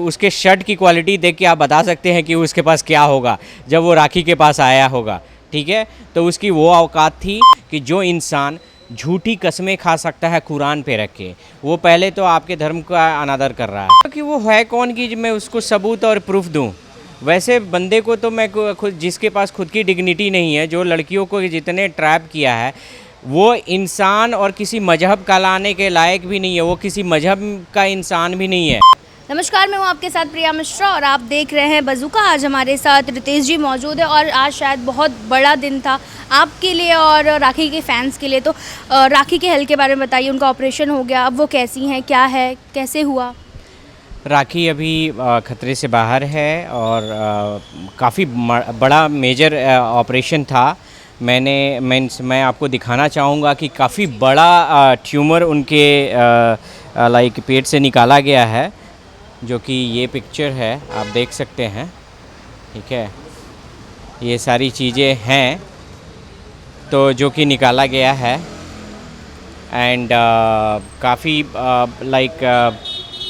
उसके शर्ट की क्वालिटी देख के आप बता सकते हैं कि उसके पास क्या होगा जब वो राखी के पास आया होगा। ठीक है, तो उसकी वो औकात थी कि जो इंसान झूठी कस्में खा सकता है कुरान पे रख के, वो पहले तो आपके धर्म का अनादर कर रहा है कि वो है कौन कि मैं उसको सबूत और प्रूफ दूं। वैसे बंदे को तो मैं खुद, जिसके पास खुद की डिग्निटी नहीं है, जो लड़कियों को जितने ट्रैप किया है, वो इंसान और किसी मजहब का लाने के लायक भी नहीं है, वो किसी मजहब का इंसान भी नहीं है। नमस्कार, मैं हूं आपके साथ प्रिया मिश्रा और आप देख रहे हैं बज़ूका। आज हमारे साथ रितेश जी मौजूद है और आज शायद बहुत बड़ा दिन था आपके लिए और राखी के फैंस के लिए। तो राखी के हेल्थ के बारे में बताइए, उनका ऑपरेशन हो गया, अब वो कैसी हैं, क्या है, कैसे हुआ? राखी अभी खतरे से बाहर है और काफ़ी बड़ा मेजर ऑपरेशन था। मैं आपको दिखाना चाहूँगा कि काफ़ी बड़ा ट्यूमर उनके लाइक पेट से निकाला गया है, जो कि ये पिक्चर है, आप देख सकते हैं। ठीक है, ये सारी चीज़ें हैं तो जो कि निकाला गया है एंड काफ़ी लाइक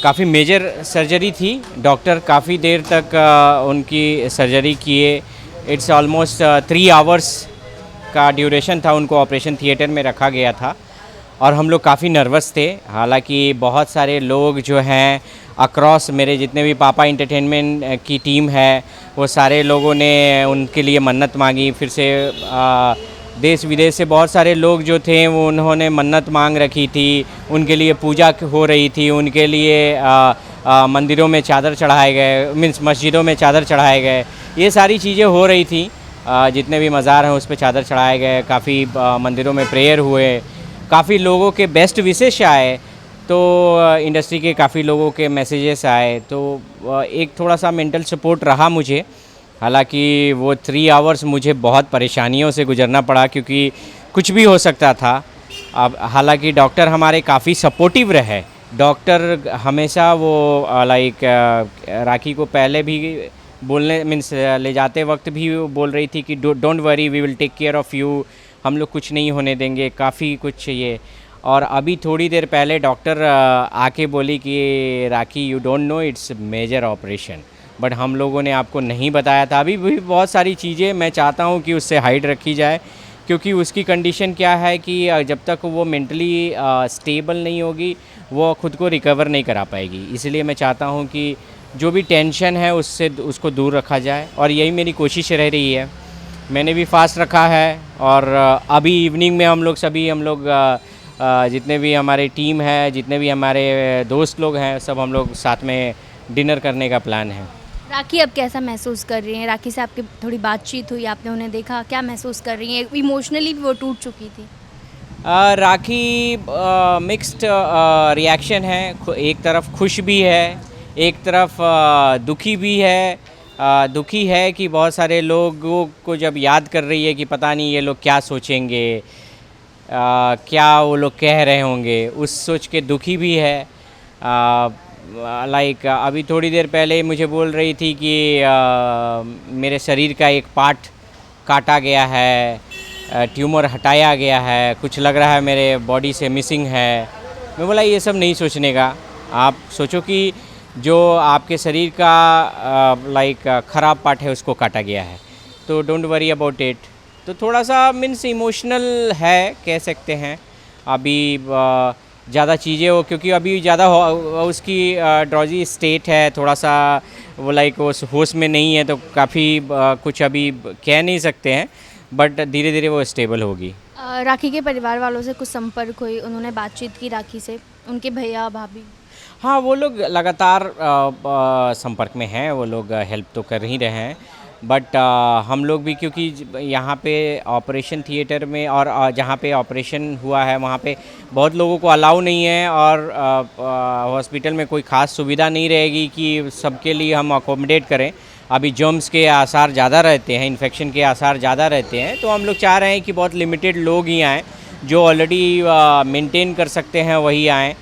काफ़ी मेजर सर्जरी थी। डॉक्टर काफ़ी देर तक उनकी सर्जरी किए। इट्स ऑलमोस्ट 3 आवर्स का ड्यूरेशन था, उनको ऑपरेशन थिएटर में रखा गया था और हम लोग काफ़ी नर्वस थे। हालांकि बहुत सारे लोग जो हैं अक्रॉस, मेरे जितने भी पापा एंटरटेनमेंट की टीम है, वो सारे लोगों ने उनके लिए मन्नत मांगी। फिर से देश विदेश से बहुत सारे लोग जो थे वो उन्होंने मन्नत मांग रखी थी, उनके लिए पूजा हो रही थी, उनके लिए मंदिरों में चादर चढ़ाए गए, मीन्स मस्जिदों में चादर चढ़ाए गए, ये सारी चीज़ें हो रही थी। जितने भी मज़ार हैं उस पर चादर चढ़ाए गए, काफ़ी मंदिरों में प्रेयर हुए, काफ़ी लोगों के बेस्ट विशेष आए, तो इंडस्ट्री के काफ़ी लोगों के मैसेजेस आए, तो एक थोड़ा सा मेंटल सपोर्ट रहा मुझे। हालांकि वो 3 आवर्स मुझे बहुत परेशानियों से गुजरना पड़ा क्योंकि कुछ भी हो सकता था। अब हालांकि डॉक्टर हमारे काफ़ी सपोर्टिव रहे। डॉक्टर हमेशा वो लाइक राखी को पहले भी बोलने मीन्स ले जाते वक्त भी वो बोल रही थी कि don't worry, we will take care of you, हम लोग कुछ नहीं होने देंगे, काफ़ी कुछ ये। और अभी थोड़ी देर पहले डॉक्टर आके बोली कि Rakhi, you don't know it's major operation, but हम लोगों ने आपको नहीं बताया था। अभी भी बहुत सारी चीज़ें मैं चाहता हूँ कि उससे हाइड रखी जाए, क्योंकि उसकी कंडीशन क्या है कि जब तक वो मेंटली स्टेबल नहीं होगी वो खुद को रिकवर नहीं करा पाएगी। इसलिए मैं चाहता हूँ कि जो भी टेंशन है उससे उसको दूर रखा जाए और यही मेरी कोशिश रह रही है। मैंने भी फास्ट रखा है और अभी इवनिंग में हम लोग जितने भी हमारे टीम है, जितने भी हमारे दोस्त लोग हैं, सब हम लोग साथ में डिनर करने का प्लान है। राखी अब कैसा महसूस कर रही हैं? राखी से आपकी थोड़ी बातचीत हुई, आपने उन्हें देखा, क्या महसूस कर रही हैं? इमोशनली भी वो टूट चुकी थी। राखी मिक्स्ड रिएक्शन है। एक तरफ खुश भी है, एक तरफ दुखी भी है। दुखी है कि बहुत सारे लोगों को जब याद कर रही है कि पता नहीं ये लोग क्या सोचेंगे, क्या वो लोग कह रहे होंगे, उस सोच के दुखी भी है। लाइक अभी थोड़ी देर पहले मुझे बोल रही थी कि मेरे शरीर का एक पार्ट काटा गया है, ट्यूमर हटाया गया है, कुछ लग रहा है मेरे बॉडी से मिसिंग है। मैं बोला ये सब नहीं सोचने का, आप सोचो कि जो आपके शरीर का लाइक ख़राब पार्ट है उसको काटा गया है, तो डोंट वरी अबाउट इट। तो थोड़ा सा मीन्स इमोशनल है कह सकते हैं। अभी ज़्यादा चीज़ें हो, क्योंकि अभी ज़्यादा उसकी ड्रॉजी स्टेट है, थोड़ा सा वो लाइक वो होश में नहीं है, तो काफ़ी कुछ अभी कह नहीं सकते हैं, बट धीरे धीरे वो स्टेबल होगी। राखी के परिवार वालों से कुछ संपर्क हुई, उन्होंने बातचीत की राखी से, उनके भैया भाभी? हाँ, वो लोग लगातार संपर्क में हैं, वो लोग हेल्प तो कर ही रहे हैं, बट हम लोग भी, क्योंकि यहाँ पे ऑपरेशन थिएटर में और जहाँ पे ऑपरेशन हुआ है वहाँ पे बहुत लोगों को अलाउ नहीं है और हॉस्पिटल में कोई ख़ास सुविधा नहीं रहेगी कि सबके लिए हम अकोमोडेट करें। अभी जर्म्स के आसार ज़्यादा रहते हैं, इन्फेक्शन के आसार ज़्यादा रहते हैं, तो हम लोग चाह रहे हैं कि बहुत लिमिटेड लोग ही आएँ, जो ऑलरेडी मेंटेन कर सकते हैं वही आएँ।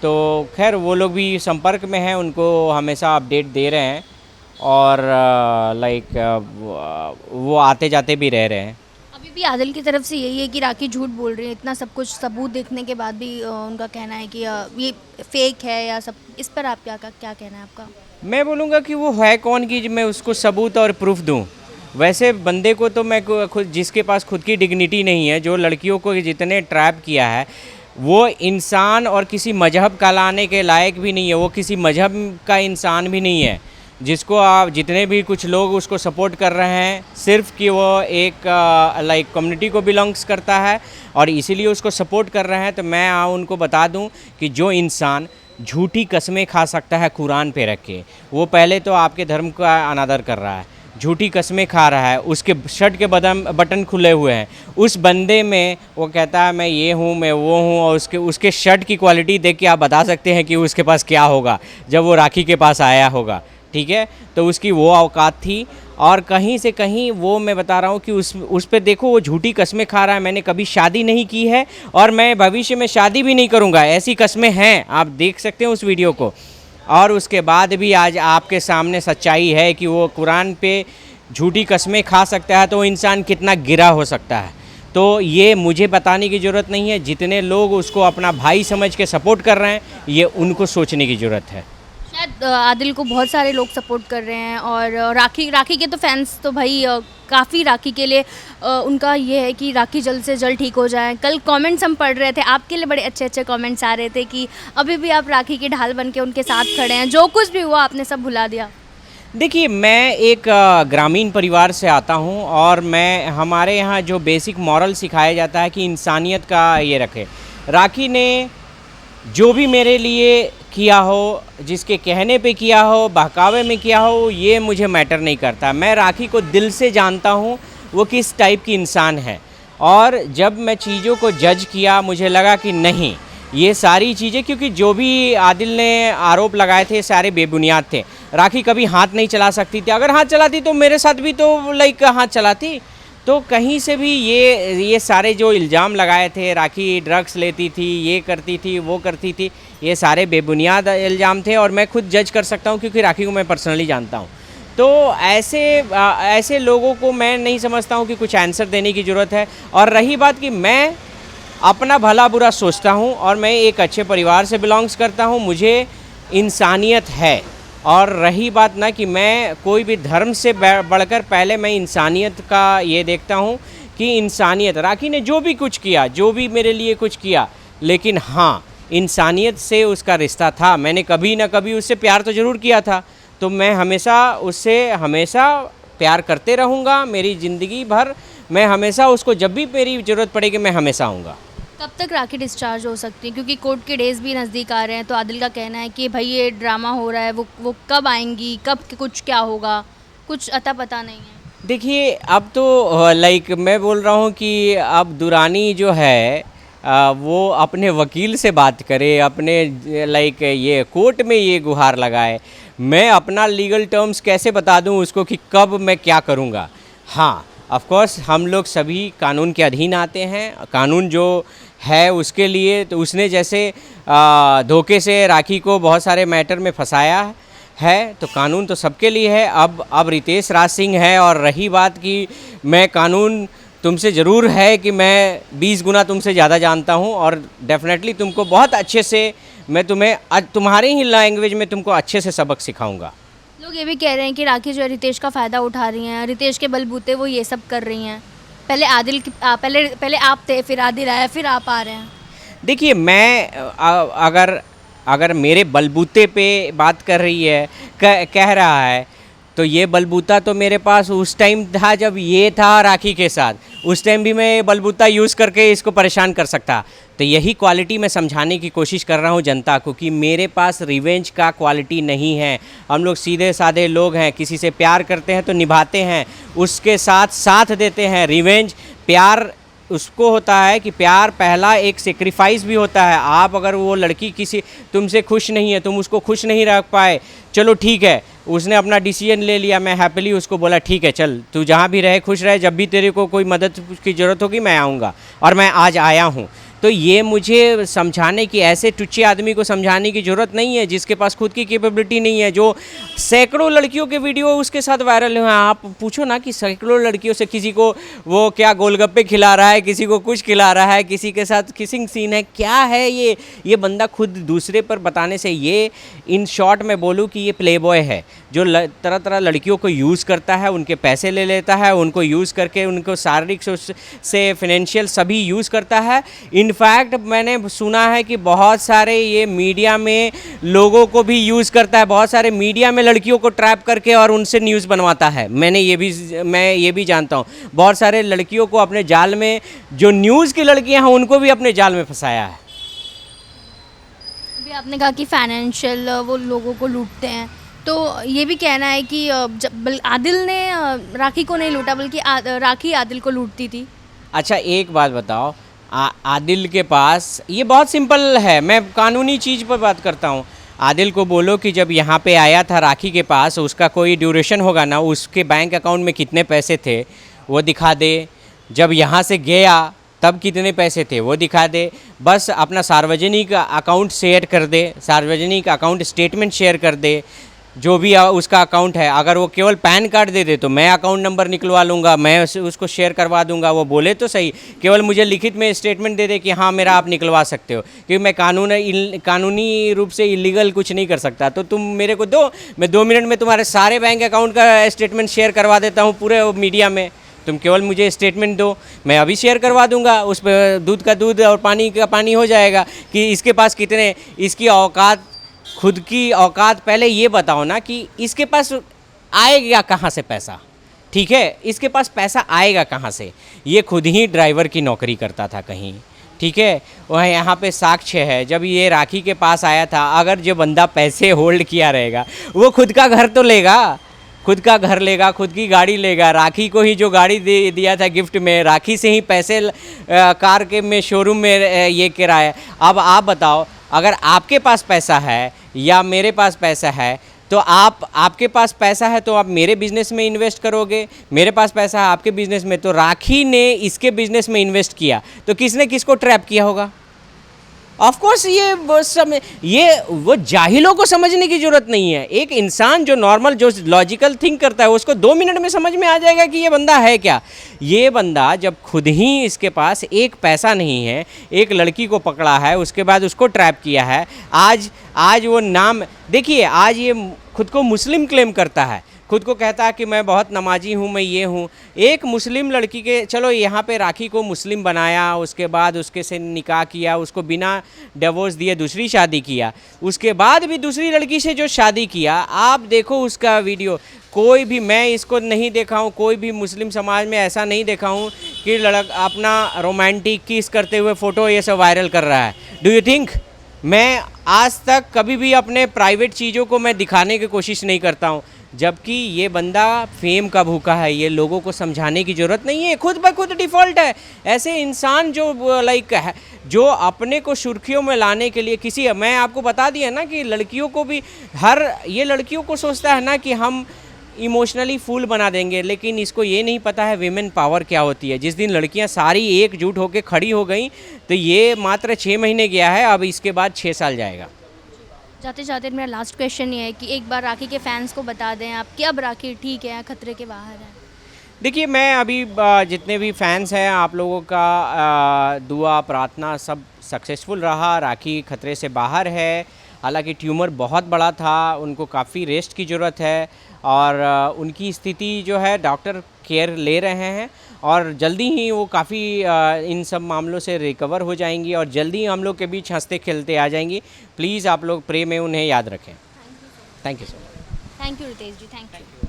तो खैर वो लोग भी संपर्क में हैं, उनको हमेशा अपडेट दे रहे हैं और लाइक वो आते जाते भी रह रहे हैं। अभी भी आदिल की तरफ से यही है कि राखी झूठ बोल रही है, इतना सब कुछ सबूत देखने के बाद भी उनका कहना है कि ये फेक है या सब, इस पर आप क्या कहना है आपका? मैं बोलूँगा कि वो है कौन कि मैं उसको सबूत और प्रूफ दूँ। वैसे बंदे को तो मैं खुद, जिसके पास खुद की डिग्निटी नहीं है, जो लड़कियों को जितने ट्रैप किया है, वो इंसान और किसी मजहब कहलाने के लायक भी नहीं है। वो किसी मजहब का इंसान भी नहीं है, जिसको आप जितने भी कुछ लोग उसको सपोर्ट कर रहे हैं सिर्फ़ कि वो एक लाइक कम्युनिटी को बिलोंग्स करता है और इसीलिए उसको सपोर्ट कर रहे हैं। तो मैं उनको बता दूं कि जो इंसान झूठी कस्में खा सकता है कुरान पे रख के, वो पहले तो आपके धर्म का अनादर कर रहा है, झूठी कस्में खा रहा है, उसके शर्ट के बटन खुले हुए हैं। उस बंदे में वो कहता है मैं ये हूँ, मैं वो हूँ, और उसके शर्ट की क्वालिटी देख के आप बता सकते हैं कि उसके पास क्या होगा जब वो राखी के पास आया होगा। ठीक है, तो उसकी वो औकात थी। और कहीं से कहीं वो मैं बता रहा हूँ कि उस पे देखो वो झूठी कस्में खा रहा है। मैंने कभी शादी नहीं की है और मैं भविष्य में शादी भी नहीं करूँगा, ऐसी कस्में हैं, आप देख सकते हैं उस वीडियो को। और उसके बाद भी आज आपके सामने सच्चाई है कि वो कुरान पे झूठी कस्में खा सकता है, तो वो इंसान कितना गिरा हो सकता है। तो ये मुझे बताने की ज़रूरत नहीं है, जितने लोग उसको अपना भाई समझ के सपोर्ट कर रहे हैं, ये उनको सोचने की ज़रूरत है। शायद आदिल को बहुत सारे लोग सपोर्ट कर रहे हैं और राखी के तो फैंस तो भाई काफ़ी राखी के लिए उनका ये है कि राखी जल्द से जल्द ठीक हो जाए। कल कमेंट्स हम पढ़ रहे थे, आपके लिए बड़े अच्छे अच्छे कमेंट्स आ रहे थे कि अभी भी आप राखी की ढाल बन के उनके साथ खड़े हैं, जो कुछ भी हुआ आपने सब भुला दिया। देखिए, मैं एक ग्रामीण परिवार से आता हूँ और मैं हमारे यहाँ जो बेसिक मॉरल सिखाया जाता है कि इंसानियत का ये रखे। राखी ने जो भी मेरे लिए किया हो, जिसके कहने पे किया हो, बहकावे में किया हो, ये मुझे मैटर नहीं करता। मैं राखी को दिल से जानता हूँ वो किस टाइप की इंसान है। और जब मैं चीज़ों को जज किया, मुझे लगा कि नहीं, ये सारी चीज़ें, क्योंकि जो भी आदिल ने आरोप लगाए थे सारे बेबुनियाद थे। राखी कभी हाथ नहीं चला सकती थी, अगर हाथ चलाती तो मेरे साथ भी तो लाइक हाथ चलाती। तो कहीं से भी ये सारे जो इल्ज़ाम लगाए थे, राखी ड्रग्स लेती थी, ये करती थी, वो करती थी, ये सारे बेबुनियाद इल्ज़ाम थे। और मैं खुद जज कर सकता हूँ क्योंकि राखी को मैं पर्सनली जानता हूँ। तो ऐसे लोगों को मैं नहीं समझता हूँ कि कुछ आंसर देने की ज़रूरत है। और रही बात कि मैं अपना भला बुरा सोचता हूँ और मैं एक अच्छे परिवार से बिलोंग्स करता हूँ, मुझे इंसानियत है। और रही बात ना कि मैं कोई भी धर्म से बढ़कर पहले मैं इंसानियत का ये देखता हूँ कि इंसानियत, राखी ने जो भी कुछ किया, जो भी मेरे लिए कुछ किया, लेकिन हाँ, इंसानियत से उसका रिश्ता था। मैंने कभी ना कभी उससे प्यार तो ज़रूर किया था, तो मैं उससे हमेशा प्यार करते रहूँगा मेरी ज़िंदगी भर। मैं हमेशा उसको, जब भी मेरी ज़रूरत पड़ेगी, मैं हमेशा आऊँगा। कब तक राखी डिस्चार्ज हो सकती है, क्योंकि कोर्ट के डेज भी नज़दीक आ रहे हैं। तो आदिल का कहना है कि भाई ये ड्रामा हो रहा है, वो कब आएंगी, कब कुछ क्या होगा, कुछ अता पता नहीं है। देखिए, अब तो लाइक मैं बोल रहा हूँ कि अब दुरानी जो है वो अपने वकील से बात करे, अपने लाइक ये कोर्ट में ये गुहार लगाए। मैं अपना लीगल टर्म्स कैसे बता दूँ उसको कि कब मैं क्या करूँगा। हाँ, ऑफ कोर्स हम लोग सभी कानून के अधीन आते हैं। कानून जो है उसके लिए, तो उसने जैसे धोखे से राखी को बहुत सारे मैटर में फंसाया है, तो कानून तो सबके लिए है। अब रितेश राज सिंह है। और रही बात कि मैं कानून तुमसे ज़रूर है कि मैं 20 गुना तुमसे ज़्यादा जानता हूँ और डेफिनेटली तुमको बहुत अच्छे से मैं तुम्हारे ही लैंग्वेज में तुमको अच्छे से सबक सिखाऊंगा। लोग ये भी कह रहे हैं कि राखी जो है रितेश का फ़ायदा उठा रही हैं, रितेश के बलबूते वो ये सब कर रही हैं। पहले आप थे, फिर आदिल आया, फिर आप आ रहे हैं। देखिए, मैं अगर मेरे बलबूते पे बात कर रही है, कह रहा है, तो ये बलबूता तो मेरे पास उस टाइम था जब ये था राखी के साथ। उस टाइम भी मैं बलबूता यूज़ करके इसको परेशान कर सकता। तो यही क्वालिटी मैं समझाने की कोशिश कर रहा हूँ जनता को कि मेरे पास रिवेंज का क्वालिटी नहीं है। हम लोग सीधे साधे लोग हैं, किसी से प्यार करते हैं तो निभाते हैं, उसके साथ देते हैं। रिवेंज, प्यार उसको होता है कि प्यार पहला एक सेक्रीफाइस भी होता है। आप अगर वो लड़की किसी तुमसे खुश नहीं है, तुम उसको खुश नहीं रख पाए, चलो ठीक है, उसने अपना डिसीजन ले लिया, मैं हैप्पीली उसको बोला ठीक है चल तू जहाँ भी रहे खुश रहे, जब भी तेरे को कोई मदद की ज़रूरत होगी मैं आऊँगा, और मैं आज आया हूँ। तो ये मुझे समझाने की, ऐसे टुच्चे आदमी को समझाने की ज़रूरत नहीं है जिसके पास खुद की कैपेबिलिटी नहीं है, जो सैकड़ों लड़कियों के वीडियो उसके साथ वायरल हुए हैं। आप पूछो ना कि सैकड़ों लड़कियों से किसी को वो क्या गोलगप्पे खिला रहा है, किसी को कुछ खिला रहा है, किसी के साथ किसिंग सीन है, क्या है ये बंदा खुद दूसरे पर बताने से, ये इन शॉर्ट में बोलूँ कि ये प्ले बॉय है जो तरह तरह लड़कियों को यूज़ करता है, उनके पैसे ले लेता है, उनको यूज़ करके उनको शारीरिक से फाइनेंशियल सभी यूज़ करता है। इनफैक्ट मैंने सुना है कि बहुत सारे ये मीडिया में लोगों को भी यूज़ करता है, बहुत सारे मीडिया में लड़कियों को ट्रैप करके और उनसे न्यूज़ बनवाता है। मैं ये भी जानता हूँ, बहुत सारे लड़कियों को अपने जाल में, जो न्यूज़ की लड़कियाँ हैं उनको भी अपने जाल में फंसाया है। अभी आपने कहा कि फाइनेंशियल वो लोगों को लूटते हैं, तो ये भी कहना है कि आदिल ने राखी को नहीं लूटा, बल्कि राखी आदिल को लूटती थी। अच्छा एक बात बताओ, आदिल के पास, ये बहुत सिंपल है, मैं कानूनी चीज़ पर बात करता हूँ। आदिल को बोलो कि जब यहाँ पे आया था राखी के पास, उसका कोई ड्यूरेशन होगा ना, उसके बैंक अकाउंट में कितने पैसे थे वो दिखा दे, जब यहाँ से गया तब कितने पैसे थे वो दिखा दे, बस अपना सार्वजनिक अकाउंट शेयर कर दे, सार्वजनिक अकाउंट स्टेटमेंट शेयर कर दे, जो भी उसका अकाउंट है। अगर वो केवल पैन कार्ड दे दे तो मैं अकाउंट नंबर निकलवा लूँगा, मैं उसको शेयर करवा दूंगा। वो बोले तो सही, केवल मुझे लिखित में स्टेटमेंट दे दे कि हाँ मेरा आप निकलवा सकते हो, क्योंकि मैं कानूनी रूप से इलीगल कुछ नहीं कर सकता। तो तुम मेरे को दो, मैं 2 मिनट में तुम्हारे सारे बैंक अकाउंट का स्टेटमेंट शेयर करवा देता हूँ पूरे मीडिया में। तुम केवल मुझे स्टेटमेंट दो, मैं अभी शेयर करवा दूंगा, उस पर दूध का दूध और पानी का पानी हो जाएगा कि इसके पास कितने, इसकी औकात, खुद की औकात पहले ये बताओ ना कि इसके पास आएगा कहाँ से पैसा। ठीक है, इसके पास पैसा आएगा कहाँ से? ये खुद ही ड्राइवर की नौकरी करता था कहीं, ठीक है। वह यहाँ पे साक्ष्य है, जब ये राखी के पास आया था, अगर जो बंदा पैसे होल्ड किया रहेगा वो खुद का घर तो लेगा, खुद का घर लेगा, खुद की गाड़ी लेगा। राखी को ही जो गाड़ी दे दिया था गिफ्ट में, राखी से ही पैसे कार के में शोरूम में ये किराया। अब आप बताओ, अगर आपके पास पैसा है या मेरे पास पैसा है, तो आपके पास पैसा है तो आप मेरे बिज़नेस में इन्वेस्ट करोगे, मेरे पास पैसा है आपके बिज़नेस में। तो राखी ने इसके बिज़नेस में इन्वेस्ट किया, तो किसने किसको ट्रैप किया होगा? ऑफ कोर्स ये वो जाहिलों को समझने की ज़रूरत नहीं है। एक इंसान जो नॉर्मल, जो लॉजिकल थिंक करता है, उसको 2 मिनट में समझ में आ जाएगा कि ये बंदा है क्या। ये बंदा जब खुद ही इसके पास एक पैसा नहीं है, एक लड़की को पकड़ा है, उसके बाद उसको ट्रैप किया है। आज वो नाम देखिए, आज ये खुद को मुस्लिम क्लेम करता है, खुद को कहता है कि मैं बहुत नमाजी हूँ, मैं ये हूँ। एक मुस्लिम लड़की के, चलो यहाँ पे राखी को मुस्लिम बनाया, उसके बाद उसके से निकाह किया, उसको बिना डिवोर्स दिए दूसरी शादी किया, उसके बाद भी दूसरी लड़की से जो शादी किया, आप देखो उसका वीडियो। कोई भी, मैं इसको नहीं देखा हूँ, कोई भी मुस्लिम समाज में ऐसा नहीं देखा हूँ कि लड़का अपना रोमांटिक किस करते हुए फ़ोटो ये सब वायरल कर रहा है। Do you think? मैं आज तक कभी भी अपने प्राइवेट चीज़ों को मैं दिखाने की कोशिश नहीं करता हूँ, जबकि ये बंदा फेम का भूखा है। ये लोगों को समझाने की ज़रूरत नहीं है, खुद ब खुद डिफ़ॉल्ट है। ऐसे इंसान जो लाइक है, जो अपने को सुर्खियों में लाने के लिए किसी, मैं आपको बता दिया ना कि लड़कियों को भी, ये लड़कियों को सोचता है ना कि हम इमोशनली फूल बना देंगे, लेकिन इसको ये नहीं पता है विमेन पावर क्या होती है। जिस दिन लड़कियां सारी एकजुट होकर खड़ी हो गई, तो ये मात्र 6 महीने गया है, अब इसके बाद 6 साल जाएगा। जाते जाते मेरा लास्ट क्वेश्चन ये है कि एक बार राखी के फैंस को बता दें आप कि अब राखी ठीक है, खतरे के बाहर है। देखिए, मैं अभी जितने भी फैंस हैं, आप लोगों का दुआ प्रार्थना सब सक्सेसफुल रहा, राखी खतरे से बाहर है। हालांकि ट्यूमर बहुत बड़ा था, उनको काफ़ी रेस्ट की ज़रूरत है, और उनकी स्थिति जो है डॉक्टर केयर ले रहे हैं, और जल्दी ही वो काफ़ी इन सब मामलों से रिकवर हो जाएंगी, और जल्दी ही हम लोग के बीच हंसते खेलते आ जाएंगी। प्लीज़ आप लोग प्रे में उन्हें याद रखें। Thank you so much. Thank you Ritesh ji, thank you.